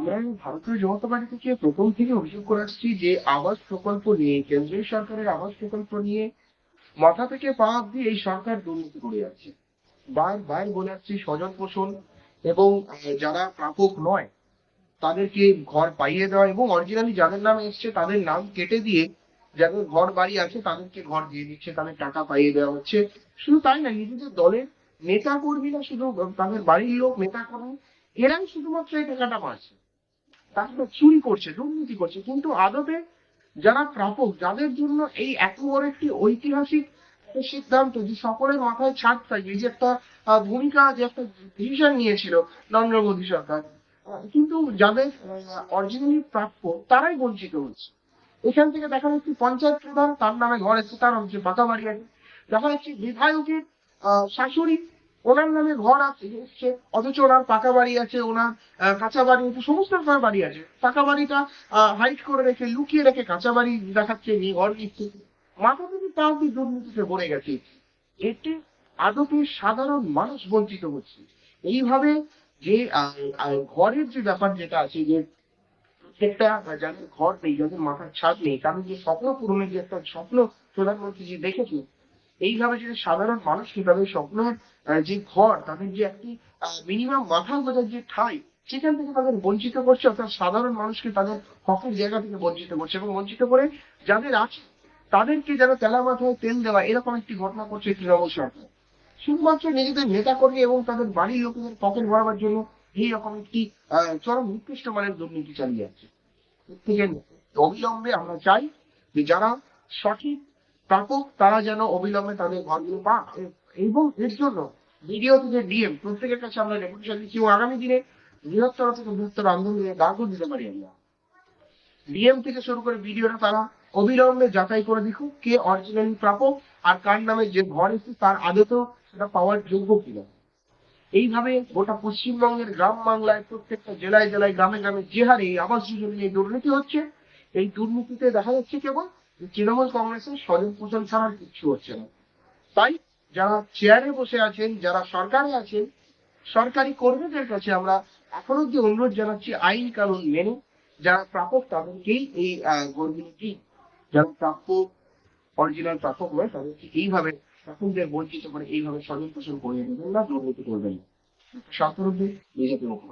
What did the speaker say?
আমরা ভারতীয় জনতা পার্টি থেকে প্রথম থেকে অভিযোগ করে আসছি যে আবাস প্রকল্প নিয়ে, কেন্দ্রীয় সরকারের আবাস প্রকল্প নিয়ে মাথা থেকে পা অব্দি এই সরকার দুর্নীতি করে যাচ্ছে। বার বলে আসছি স্বজন পোষণ এবং যারা প্রাপক নয় তাদেরকে ঘর পাইয়ে দেওয়া, এবং অরিজিনালি যাদের নাম এসছে তাদের নাম কেটে দিয়ে যাদের ঘর বাড়ি আছে তাদেরকে ঘর দিয়ে দিচ্ছে, তাদের টাকা পাইয়ে দেওয়া হচ্ছে। শুধু তাই না, নিজেদের দলের নেতা কর্মীরা, শুধু তাদের বাড়ির লোক, নেতা কর্মী, এরাই শুধুমাত্র এই টাকাটা পাচ্ছে। তারা চুরি করছে, দুর্নীতি করছে, কিন্তু আদতে যারা প্রাপক, যাদের জন্য এই এত বড় একটি ঐতিহাসিক সিদ্ধান্ত যে সকলের মাথায় ছাদ থাকবে, যে একটা ভূমিকা, যে একটা ডিসিশন নিয়েছিল নরেন্দ্র মোদী সরকার, কিন্তু যাদের অরিজিনালি প্রাপ্য তারাই বঞ্চিত হচ্ছে। এখান থেকে দেখা যাচ্ছে পঞ্চায়েত প্রধান, তার নামে ঘর এসছে, তার হচ্ছে পাকা বাড়ি আছে। দেখা যাচ্ছে বিধায়কের শাশুড়ি, ওনার নামে ঘর আছে এসছে, অথচ ওনার পাকা বাড়ি আছে, ওনার কাঁচা বাড়ি আছে, সমস্ত রকমের বাড়ি আছে। পাকা বাড়িটা হাইড করে রেখে, লুকিয়ে রেখে কাঁচা বাড়ি দেখাচ্ছে, নিয়ে ঘর নিচ্ছে। মাথা থেকে পা অব্দি দুর্নীতিতে ভরে গেছে। এতে আদতে সাধারণ মানুষ বঞ্চিত হচ্ছে। এইভাবে যে ঘরের যে ব্যাপার যেটা আছে, যে প্রত্যেকটা যাদের ঘর নেই, যাদের মাথার ছাদ নেই, তাদের যে স্বপ্ন পূরণের যে একটা স্বপ্ন প্রধানমন্ত্রী যে দেখেছে, এইভাবে যদি সাধারণ মানুষকে তাদের স্বপ্নের যে ঘর, তাদের যে একটি মিনিমাম মাথা গোঁজার যে ঠাঁই, সেখান থেকে তাদের বঞ্চিত করছে, অর্থাৎ সাধারণ মানুষকে তাদের হকের জায়গা থেকে বঞ্চিত করছে, এবং বঞ্চিত করে যাদের আছে তাদেরকে যেন তেলা মাথায় তেল দেওয়া, এরকম একটি ঘটনা করছে তৃণমূল সরকার। শুধুমাত্র নিজেদের নেতাকর্মী এবং তাদের বাড়ির লোকেদের পকেট ভরাবার জন্য এইরকম একটি চরম নিকৃষ্ট মানের দুর্নীতি চালিয়ে যাচ্ছে। এর থেকে অবিলম্বে আমরা চাই যে যারা সঠিক প্রাপক তারা যেন অবিলম্বে তাদের ঘরগুলো পান, এবং এর জন্য ভিডিও থেকে ডিএম প্রত্যেকের কাছে আমরা ডেপুটেশন দিচ্ছি, এবং আগামী দিনে বৃহত্তর থেকে বৃহত্তর আন্দোলনে ডাকও দিতে পারি আমরা। ডিএম থেকে শুরু করে ভিডিওটা তারা অবিলম্বে যাচাই করে দেখুক কে অরিজিনালি প্রাপক, আর কার নামে যে ঘর এসেছে তার আদতেও সেটা পাওয়ার যোগ্য কিনা। এইভাবে গোটা পশ্চিমবঙ্গের গ্রাম বাংলায় প্রত্যেকটা জেলায় জেলায়, গ্রামে গ্রামে যে হারে এই আবাস যোজনা নিয়ে দুর্নীতি হচ্ছে, এই দুর্নীতিতে দেখা যাচ্ছে কেবল যে তৃণমূল কংগ্রেসের স্বজন পোষণ ছাড়া আর কিচ্ছু হচ্ছে না। তাই যারা চেয়ারে বসে আছেন, যারা সরকারে আছেন, সরকারি কর্মীদের কাছে আমরা এখনো অব্দি অনুরোধ জানাচ্ছি, আইন কানুন মেনে যারা প্রাপক তাদেরকেই এই গর্বিনী দিন। যারা প্রাপ্য, অরিজিনাল প্রাপক নয়, তাদেরকে এইভাবে প্রাপকদের বঞ্চিত করে এইভাবে স্বজন পোষণ করিয়ে দেবেন না, দুর্নীতি করবেন না। শান্তরূপে বিজেপি মুখপাত্র।